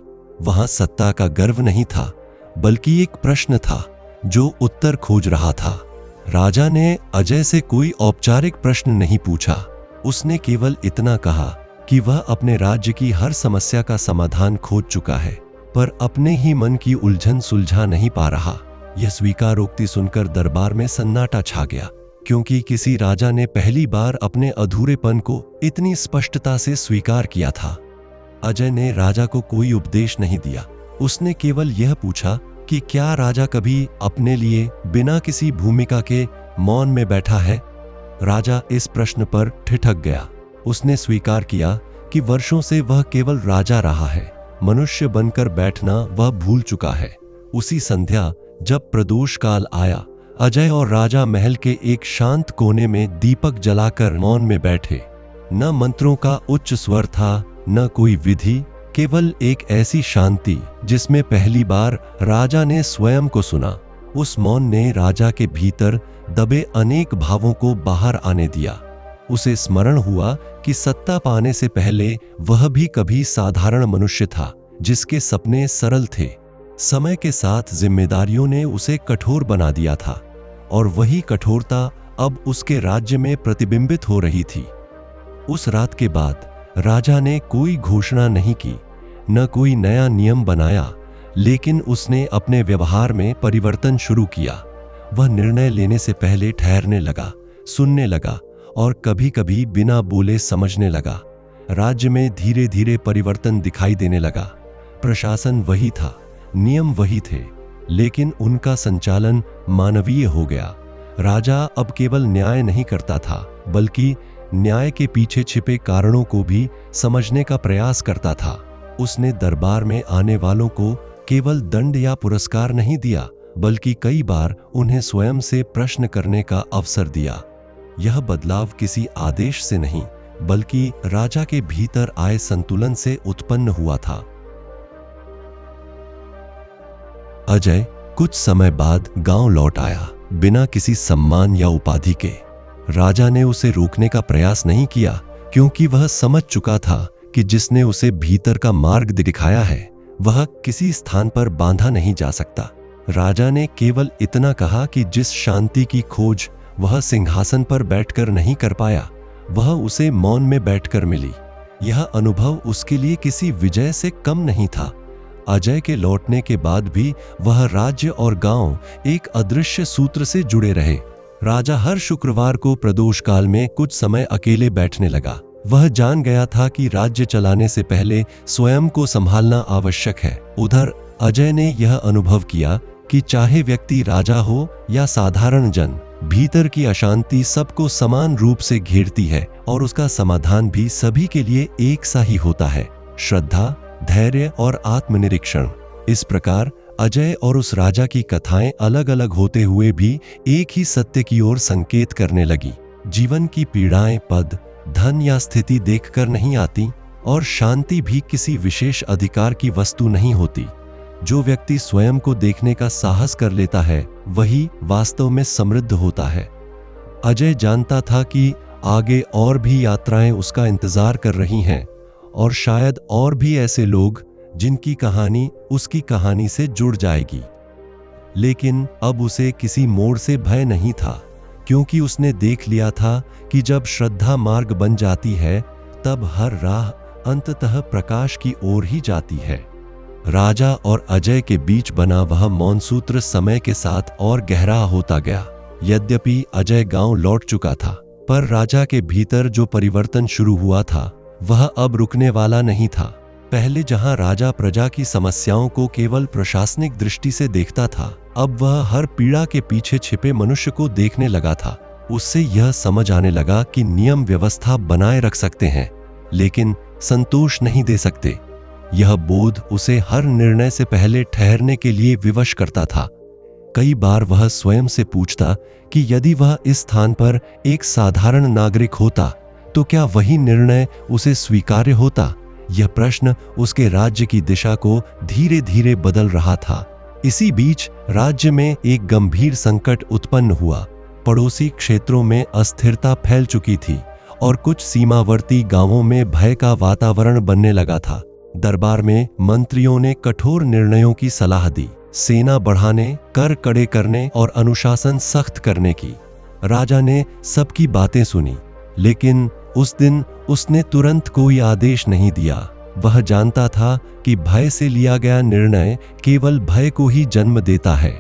वहां सत्ता का गर्व नहीं था बल्कि एक प्रश्न था जो उत्तर खोज रहा था। राजा ने अजय से कोई औपचारिक प्रश्न नहीं पूछा। उसने केवल इतना कहा कि वह अपने राज्य की हर समस्या का समाधान खोज चुका है, पर अपने ही मन की उलझन सुलझा नहीं पा रहा। यह स्वीकारोक्ति सुनकर दरबार में सन्नाटा छा गया, क्योंकि किसी राजा ने पहली बार अपने अधूरेपन को इतनी स्पष्टता से स्वीकार किया था। अजय ने राजा को कोई उपदेश नहीं दिया। उसने केवल यह पूछा कि क्या राजा कभी अपने लिए बिना किसी भूमिका के मौन में बैठा है। राजा इस प्रश्न पर ठिठक गया। उसने स्वीकार किया कि वर्षों से वह केवल राजा रहा है, मनुष्य बनकर बैठना वह भूल चुका है। उसी संध्या जब प्रदोष काल आया, अजय और राजा महल के एक शांत कोने में दीपक जलाकर मौन में बैठे। न मंत्रों का उच्च स्वर था, न कोई विधि, केवल एक ऐसी शांति जिसमें पहली बार राजा ने स्वयं को सुना। उस मौन ने राजा के भीतर दबे अनेक भावों को बाहर आने दिया। उसे स्मरण हुआ कि सत्ता पाने से पहले वह भी कभी साधारण मनुष्य था, जिसके सपने सरल थे। समय के साथ जिम्मेदारियों ने उसे कठोर बना दिया था, और वही कठोरता अब उसके राज्य में प्रतिबिंबित हो रही थी। उस रात के बाद राजा ने कोई घोषणा नहीं की, न कोई नया नियम बनाया, लेकिन उसने अपने व्यवहार में परिवर्तन शुरू किया। वह निर्णय लेने से पहले ठहरने लगा, सुनने लगा और कभी-कभी बिना बोले समझने लगा। राज्य में धीरे धीरे परिवर्तन दिखाई देने लगा। प्रशासन वही था, नियम वही थे, लेकिन उनका संचालन मानवीय हो गया। राजा अब केवल न्याय नहीं करता था, बल्कि न्याय के पीछे छिपे कारणों को भी समझने का प्रयास करता था। उसने दरबार में आने वालों को केवल दंड या पुरस्कार नहीं दिया, बल्कि कई बार उन्हें स्वयं से प्रश्न करने का अवसर दिया। यह बदलाव किसी आदेश से नहीं, बल्कि राजा के भीतर आए संतुलन से उत्पन्न हुआ था। अजय कुछ समय बाद गांव लौट आया, बिना किसी सम्मान या उपाधि के। राजा ने उसे रोकने का प्रयास नहीं किया, क्योंकि वह समझ चुका था कि जिसने उसे भीतर का मार्ग दिखाया है, वह किसी स्थान पर बांधा नहीं जा सकता। राजा ने केवल इतना कहा कि जिस शांति की खोज वह सिंहासन पर बैठकर नहीं कर पाया, वह उसे मौन में बैठकर मिली। यह अनुभव उसके लिए किसी विजय से कम नहीं था। अजय के लौटने के बाद भी वह राज्य और गांव एक अदृश्य सूत्र से जुड़े रहे। राजा हर शुक्रवार को प्रदोष काल में कुछ समय अकेले बैठने लगा। वह जान गया था कि राज्य चलाने से पहले स्वयं को संभालना आवश्यक है। उधर अजय ने यह अनुभव किया कि चाहे व्यक्ति राजा हो या साधारण जन, भीतर की अशांति सबको समान रूप से घेरती है और उसका समाधान भी सभी के लिए एक सा ही होता है: श्रद्धा, धैर्य और आत्मनिरीक्षण। इस प्रकार अजय और उस राजा की कथाएं अलग अलग होते हुए भी एक ही सत्य की ओर संकेत करने लगी। जीवन की पीड़ाएं पद, धन या स्थिति देखकर नहीं आती, और शांति भी किसी विशेष अधिकार की वस्तु नहीं होती। जो व्यक्ति स्वयं को देखने का साहस कर लेता है, वही वास्तव में समृद्ध होता है। अजय जानता था कि आगे और भी यात्राएं उसका इंतजार कर रही हैं, और शायद और भी ऐसे लोग जिनकी कहानी उसकी कहानी से जुड़ जाएगी। लेकिन अब उसे किसी मोड़ से भय नहीं था, क्योंकि उसने देख लिया था कि जब श्रद्धा मार्ग बन जाती है, तब हर राह अंततः प्रकाश की ओर ही जाती है। राजा और अजय के बीच बना वह मौन सूत्र समय के साथ और गहरा होता गया। यद्यपि अजय गांव लौट चुका था, पर राजा के भीतर जो परिवर्तन शुरू हुआ था वह अब रुकने वाला नहीं था। पहले जहां राजा प्रजा की समस्याओं को केवल प्रशासनिक दृष्टि से देखता था, अब वह हर पीड़ा के पीछे छिपे मनुष्य को देखने लगा था। उससे यह समझ आने लगा कि नियम व्यवस्था बनाए रख सकते हैं, लेकिन संतोष नहीं दे सकते। यह बोध उसे हर निर्णय से पहले ठहरने के लिए विवश करता था। कई बार वह स्वयं से पूछता कि यदि वह इस स्थान पर एक साधारण नागरिक होता तो क्या वही निर्णय उसे स्वीकार्य होता। यह प्रश्न उसके राज्य की दिशा को धीरे धीरे बदल रहा था। इसी बीच राज्य में एक गंभीर संकट उत्पन्न हुआ। पड़ोसी क्षेत्रों में अस्थिरता फैल चुकी थी और कुछ सीमावर्ती गांवों में भय का वातावरण बनने लगा था। दरबार में मंत्रियों ने कठोर निर्णयों की सलाह दी, सेना बढ़ाने, कर कड़े करने और अनुशासन सख्त करने की। राजा ने सबकी बातें सुनी, लेकिन उस दिन उसने तुरंत कोई आदेश नहीं दिया। वह जानता था कि भय से लिया गया निर्णय केवल भय को ही जन्म देता है।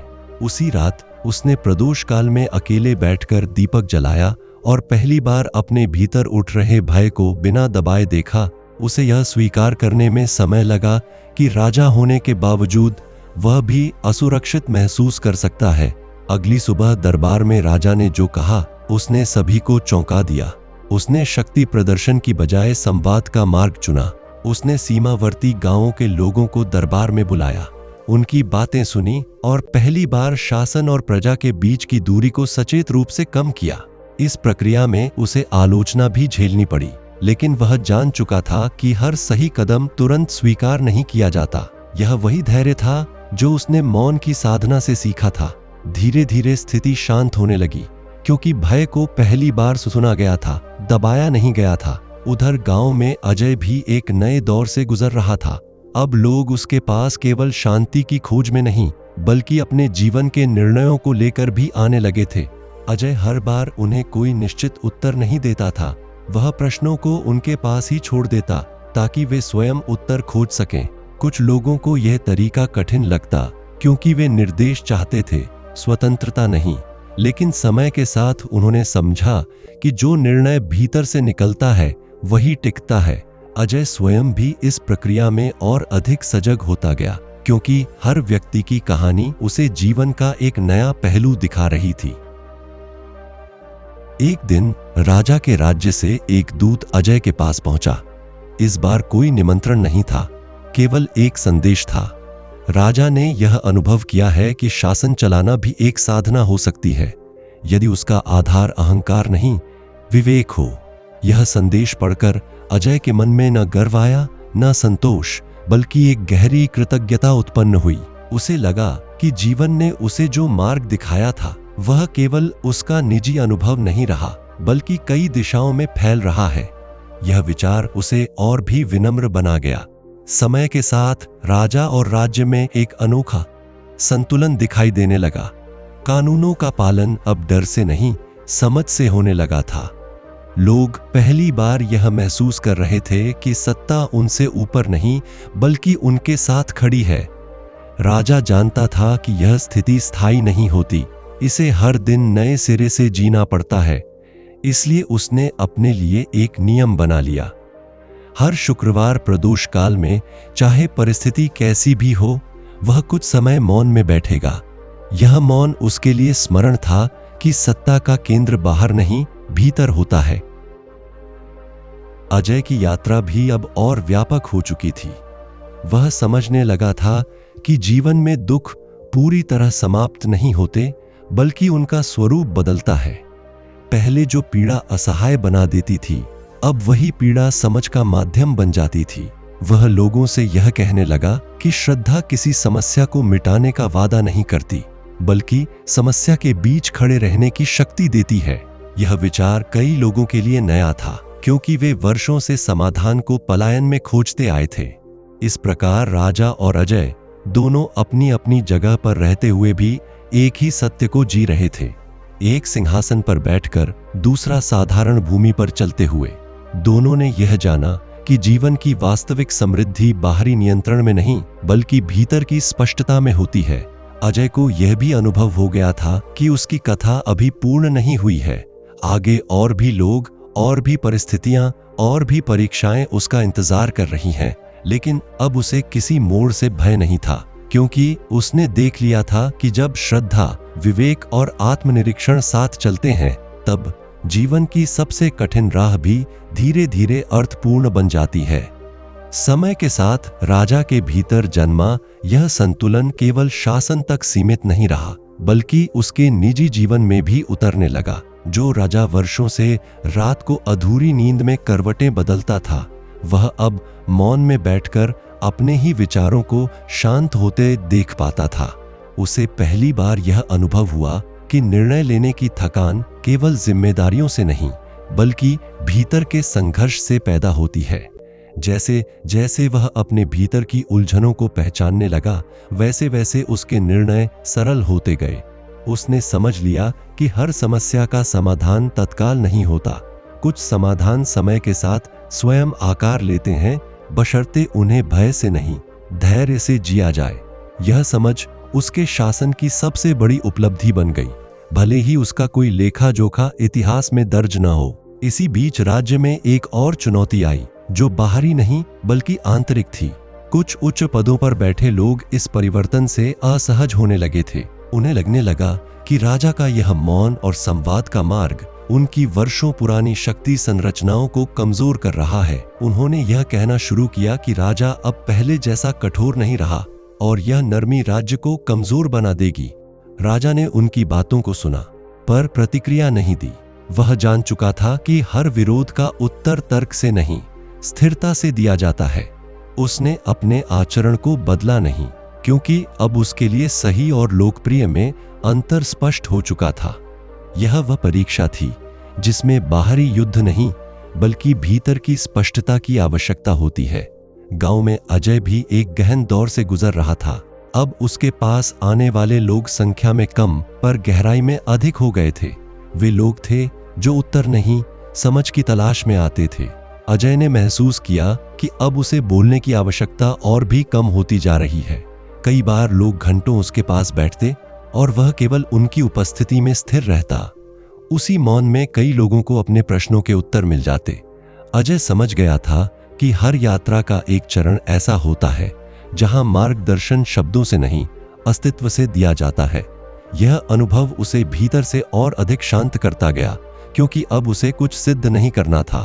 उसी रात उसने प्रदोष काल में अकेले बैठकर दीपक जलाया और पहली बार अपने भीतर उठ रहे भय को बिना दबाए देखा। उसे यह स्वीकार करने में समय लगा कि राजा होने के बावजूद वह भी असुरक्षित महसूस कर सकता है। अगली सुबह दरबार में राजा ने जो कहा उसने सभी को चौंका दिया। उसने शक्ति प्रदर्शन की बजाय संवाद का मार्ग चुना। उसने सीमावर्ती गांवों के लोगों को दरबार में बुलाया, उनकी बातें सुनी और पहली बार शासन और प्रजा के बीच की दूरी को सचेत रूप से कम किया। इस प्रक्रिया में उसे आलोचना भी झेलनी पड़ी, लेकिन वह जान चुका था कि हर सही कदम तुरंत स्वीकार नहीं किया जाता। यह वही धैर्य था जो उसने मौन की साधना से सीखा था। धीरे धीरे स्थिति शांत होने लगी, क्योंकि भय को पहली बार सुना गया था, दबाया नहीं गया था। उधर गांव में अजय भी एक नए दौर से गुजर रहा था। अब लोग उसके पास केवल शांति की खोज में नहीं, बल्कि अपने जीवन के निर्णयों को लेकर भी आने लगे थे। अजय हर बार उन्हें कोई निश्चित उत्तर नहीं देता था। वह प्रश्नों को उनके पास ही छोड़ देता ताकि वे स्वयं उत्तर खोज सकें। कुछ लोगों को यह तरीका कठिन लगता क्योंकि वे निर्देश चाहते थे, स्वतंत्रता नहीं। लेकिन समय के साथ उन्होंने समझा कि जो निर्णय भीतर से निकलता है वही टिकता है। अजय स्वयं भी इस प्रक्रिया में और अधिक सजग होता गया, क्योंकि हर व्यक्ति की कहानी उसे जीवन का एक नया पहलू दिखा रही थी। एक दिन राजा के राज्य से एक दूत अजय के पास पहुंचा। इस बार कोई निमंत्रण नहीं था, केवल एक संदेश था। राजा ने यह अनुभव किया है कि शासन चलाना भी एक साधना हो सकती है, यदि उसका आधार अहंकार नहीं, विवेक हो। यह संदेश पढ़कर अजय के मन में न गर्व आया, न संतोष, बल्कि एक गहरी कृतज्ञता उत्पन्न हुई। उसे लगा कि जीवन ने उसे जो मार्ग दिखाया था वह केवल उसका निजी अनुभव नहीं रहा, बल्कि कई दिशाओं में फैल रहा है। यह विचार उसे और भी विनम्र बना गया। समय के साथ राजा और राज्य में एक अनोखा संतुलन दिखाई देने लगा। कानूनों का पालन अब डर से नहीं, समझ से होने लगा था। लोग पहली बार यह महसूस कर रहे थे कि सत्ता उनसे ऊपर नहीं, बल्कि उनके साथ खड़ी है। राजा जानता था कि यह स्थिति स्थायी नहीं होती, इसे हर दिन नए सिरे से जीना पड़ता है। इसलिए उसने अपने लिए एक नियम बना लिया। हर शुक्रवार प्रदोष काल में, चाहे परिस्थिति कैसी भी हो, वह कुछ समय मौन में बैठेगा। यह मौन उसके लिए स्मरण था कि सत्ता का केंद्र बाहर नहीं, भीतर होता है। अजय की यात्रा भी अब और व्यापक हो चुकी थी। वह समझने लगा था कि जीवन में दुख पूरी तरह समाप्त नहीं होते, बल्कि उनका स्वरूप बदलता है। पहले जो पीड़ा असहाय बना देती थी, अब वही पीड़ा समझ का माध्यम बन जाती थी। वह लोगों से यह कहने लगा कि श्रद्धा किसी समस्या को मिटाने का वादा नहीं करती, बल्कि समस्या के बीच खड़े रहने की शक्ति देती है। यह विचार कई लोगों के लिए नया था, क्योंकि वे वर्षों से समाधान को पलायन में खोजते आए थे। इस प्रकार राजा और अजय दोनों अपनी अपनी जगह पर रहते हुए भी एक ही सत्य को जी रहे थे। एक सिंहासन पर बैठकर, दूसरा साधारण भूमि पर चलते हुए। दोनों ने यह जाना कि जीवन की वास्तविक समृद्धि बाहरी नियंत्रण में नहीं बल्कि भीतर की स्पष्टता में होती है। अजय को यह भी अनुभव हो गया था कि उसकी कथा अभी पूर्ण नहीं हुई है। आगे और भी लोग, और भी परिस्थितियां, और भी परीक्षाएं उसका इंतजार कर रही हैं। लेकिन अब उसे किसी मोड़ से भय नहीं था, क्योंकि उसने देख लिया था कि जब श्रद्धा, विवेक और आत्मनिरीक्षण साथ चलते हैं तब जीवन की सबसे कठिन राह भी धीरे धीरे अर्थपूर्ण बन जाती है। समय के साथ राजा के भीतर जन्मा यह संतुलन केवल शासन तक सीमित नहीं रहा, बल्कि उसके निजी जीवन में भी उतरने लगा। जो राजा वर्षों से रात को अधूरी नींद में करवटें बदलता था, वह अब मौन में बैठकर अपने ही विचारों को शांत होते देख पाता था। उसे पहली बार यह अनुभव हुआ कि निर्णय लेने की थकान केवल जिम्मेदारियों से नहीं बल्कि भीतर के संघर्ष से पैदा होती है। जैसे जैसे वह अपने भीतर की उलझनों को पहचानने लगा, वैसे वैसे उसके निर्णय सरल होते गए। उसने समझ लिया कि हर समस्या का समाधान तत्काल नहीं होता। कुछ समाधान समय के साथ स्वयं आकार लेते हैं, बशर्ते उन्हें भय से नहीं, धैर्य से जिया जाए। यह समझ उसके शासन की सबसे बड़ी उपलब्धि बन गई, भले ही उसका कोई लेखा जोखा इतिहास में दर्ज न हो। इसी बीच राज्य में एक और चुनौती आई, जो बाहरी नहीं बल्कि आंतरिक थी। कुछ उच्च पदों पर बैठे लोग इस परिवर्तन से असहज होने लगे थे। उन्हें लगने लगा कि राजा का यह मौन और संवाद का मार्ग उनकी वर्षों पुरानी शक्ति संरचनाओं को कमजोर कर रहा है। उन्होंने यह कहना शुरू किया कि राजा अब पहले जैसा कठोर नहीं रहा और यह नरमी राज्य को कमजोर बना देगी। राजा ने उनकी बातों को सुना, पर प्रतिक्रिया नहीं दी। वह जान चुका था कि हर विरोध का उत्तर तर्क से नहीं, स्थिरता से दिया जाता है। उसने अपने आचरण को बदला नहीं, क्योंकि अब उसके लिए सही और लोकप्रिय में अंतर स्पष्ट हो चुका था। यह वह परीक्षा थी जिसमें बाहरी युद्ध नहीं बल्कि भीतर की स्पष्टता की आवश्यकता होती है। गांव में अजय भी एक गहन दौर से गुजर रहा था। अब उसके पास आने वाले लोग संख्या में कम पर गहराई में अधिक हो गए थे। वे लोग थे जो उत्तर नहीं, समझ की तलाश में आते थे। अजय ने महसूस किया कि अब उसे बोलने की आवश्यकता और भी कम होती जा रही है। कई बार लोग घंटों उसके पास बैठते और वह केवल उनकी उपस्थिति में स्थिर रहता। उसी मौन में कई लोगों को अपने प्रश्नों के उत्तर मिल जाते। अजय समझ गया था कि हर यात्रा का एक चरण ऐसा होता है जहां मार्गदर्शन शब्दों से नहीं, अस्तित्व से दिया जाता है। यह अनुभव उसे भीतर से और अधिक शांत करता गया, क्योंकि अब उसे कुछ सिद्ध नहीं करना था।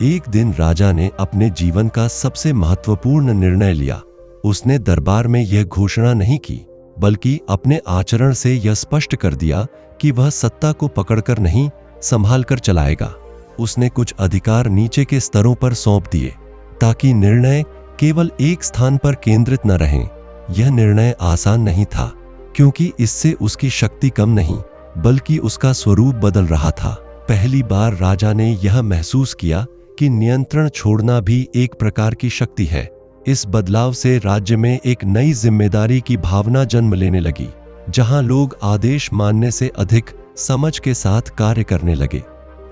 एक दिन राजा ने अपने जीवन का सबसे महत्वपूर्ण निर्णय लिया। उसने दरबार में यह घोषणा नहीं की, बल्कि अपने आचरण से यह स्पष्ट कर दिया कि वह सत्ता को पकड़कर नहीं, संभाल कर चलाएगा। उसने कुछ अधिकार नीचे के स्तरों पर सौंप दिए, ताकि निर्णय केवल एक स्थान पर केंद्रित न रहें। यह निर्णय आसान नहीं था, क्योंकि इससे उसकी शक्ति कम नहीं, बल्कि उसका स्वरूप बदल रहा था। पहली बार राजा ने यह महसूस किया कि नियंत्रण छोड़ना भी एक प्रकार की शक्ति है। इस बदलाव से राज्य में एक नई जिम्मेदारी की भावना जन्म लेने लगी, जहां लोग आदेश मानने से अधिक समझ के साथ कार्य करने लगे।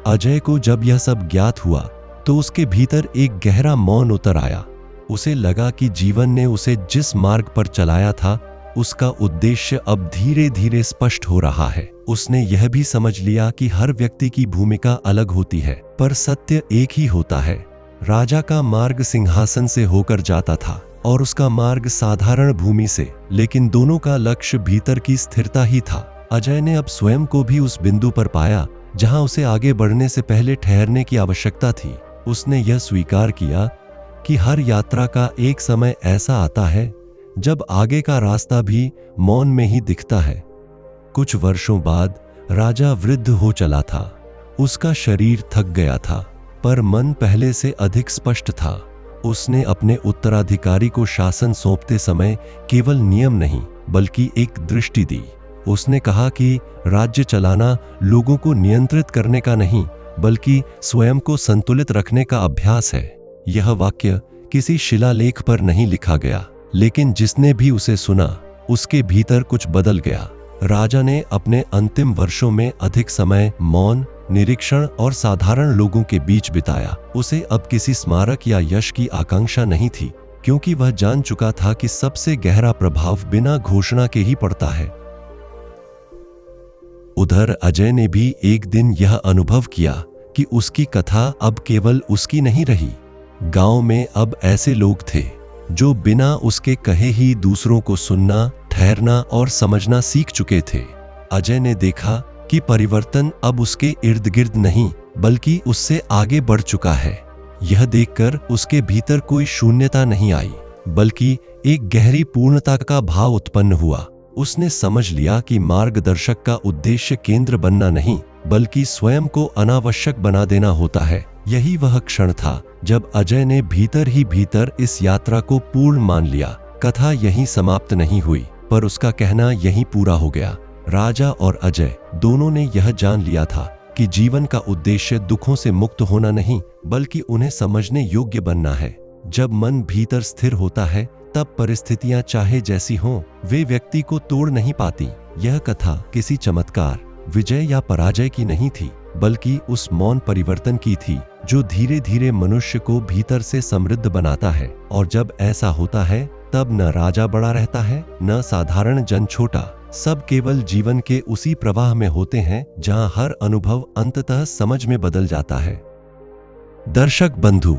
अजय को जब यह सब ज्ञात हुआ तो उसके भीतर एक गहरा मौन उतर आया। उसे लगा कि जीवन ने उसे जिस मार्ग पर चलाया था, उसका उद्देश्य अब धीरे धीरे स्पष्ट हो रहा है। उसने यह भी समझ लिया कि हर व्यक्ति की भूमिका अलग होती है, पर सत्य एक ही होता है। राजा का मार्ग सिंहासन से होकर जाता था और उसका मार्ग साधारण भूमि से, लेकिन दोनों का लक्ष्य भीतर की स्थिरता ही था। अजय ने अब स्वयं को भी उस बिंदु पर पाया जहां उसे आगे बढ़ने से पहले ठहरने की आवश्यकता थी। उसने यह स्वीकार किया कि हर यात्रा का एक समय ऐसा आता है जब आगे का रास्ता भी मौन में ही दिखता है। कुछ वर्षों बाद राजा वृद्ध हो चला था। उसका शरीर थक गया था, पर मन पहले से अधिक स्पष्ट था। उसने अपने उत्तराधिकारी को शासन सौंपते समय केवल नियम नहीं बल्कि एक दृष्टि दी। उसने कहा कि राज्य चलाना लोगों को नियंत्रित करने का नहीं बल्कि स्वयं को संतुलित रखने का अभ्यास है। यह वाक्य किसी शिलालेख पर नहीं लिखा गया, लेकिन जिसने भी उसे सुना उसके भीतर कुछ बदल गया। राजा ने अपने अंतिम वर्षों में अधिक समय मौन, निरीक्षण और साधारण लोगों के बीच बिताया। उसे अब किसी स्मारक या यश की आकांक्षा नहीं थी, क्योंकि वह जान चुका था कि सबसे गहरा प्रभाव बिना घोषणा के ही पड़ता है। उधर अजय ने भी एक दिन यह अनुभव किया कि उसकी कथा अब केवल उसकी नहीं रही। गांव में अब ऐसे लोग थे जो बिना उसके कहे ही दूसरों को सुनना, ठहरना और समझना सीख चुके थे। अजय ने देखा कि परिवर्तन अब उसके इर्द गिर्द नहीं, बल्कि उससे आगे बढ़ चुका है। यह देखकर उसके भीतर कोई शून्यता नहीं आई, बल्कि एक गहरी पूर्णता का भाव उत्पन्न हुआ। उसने समझ लिया कि मार्गदर्शक का उद्देश्य केंद्र बनना नहीं, बल्कि स्वयं को अनावश्यक बना देना होता है। यही वह क्षण था जब अजय ने भीतर ही भीतर इस यात्रा को पूर्ण मान लिया। कथा यहीं समाप्त नहीं हुई, पर उसका कहना यहीं पूरा हो गया। राजा और अजय दोनों ने यह जान लिया था कि जीवन का उद्देश्य दुखों से मुक्त होना नहीं, बल्कि उन्हें समझने योग्य बनना है। जब मन भीतर स्थिर होता है, तब परिस्थितियां चाहे जैसी हों, वे व्यक्ति को तोड़ नहीं पाती। यह कथा किसी चमत्कार, विजय या पराजय की नहीं थी, बल्कि उस मौन परिवर्तन की थी जो धीरे धीरे मनुष्य को भीतर से समृद्ध बनाता है। और जब ऐसा होता है, तब न राजा बड़ा रहता है, न साधारण जन छोटा। सब केवल जीवन के उसी प्रवाह में होते हैं जहां हर अनुभव अंततः समझ में बदल जाता है। दर्शक बंधु,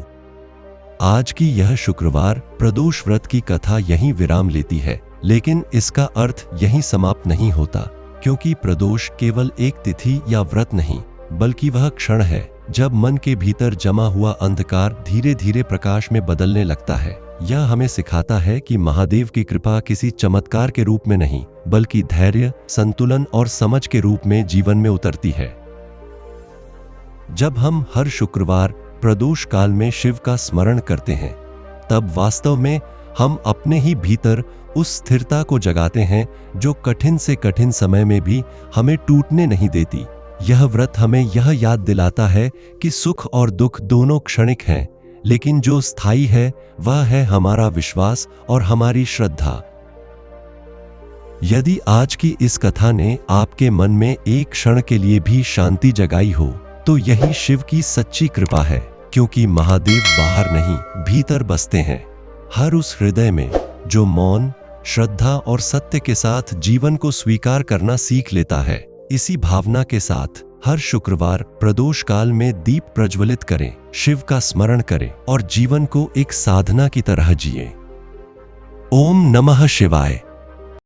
आज की यह शुक्रवार प्रदोष व्रत की कथा यहीं विराम लेती है, लेकिन इसका अर्थ यहीं समाप्त नहीं होता, क्योंकि प्रदोष केवल एक तिथि या व्रत नहीं, बल्कि वह क्षण है जब मन के भीतर जमा हुआ अंधकार धीरे धीरे प्रकाश में बदलने लगता है। यह हमें सिखाता है कि महादेव की कृपा किसी चमत्कार के रूप में नहीं, बल्कि धैर्य, संतुलन और समझ के रूप में जीवन में उतरती है। जब हम हर शुक्रवार प्रदोष काल में शिव का स्मरण करते हैं, तब वास्तव में हम अपने ही भीतर उस स्थिरता को जगाते हैं जो कठिन से कठिन समय में भी हमें टूटने नहीं देती। यह व्रत हमें यह याद दिलाता है कि सुख और दुख दोनों क्षणिक हैं, लेकिन जो स्थायी है वह है हमारा विश्वास और हमारी श्रद्धा। यदि आज की इस कथा ने आपके मन में एक क्षण के लिए भी शांति जगाई हो, तो यही शिव की सच्ची कृपा है, क्योंकि महादेव बाहर नहीं, भीतर बसते हैं। हर उस हृदय में जो मौन, श्रद्धा और सत्य के साथ जीवन को स्वीकार करना सीख लेता है। इसी भावना के साथ हर शुक्रवार प्रदोष काल में दीप प्रज्वलित करें, शिव का स्मरण करें और जीवन को एक साधना की तरह जिए। ओम नमः शिवाय।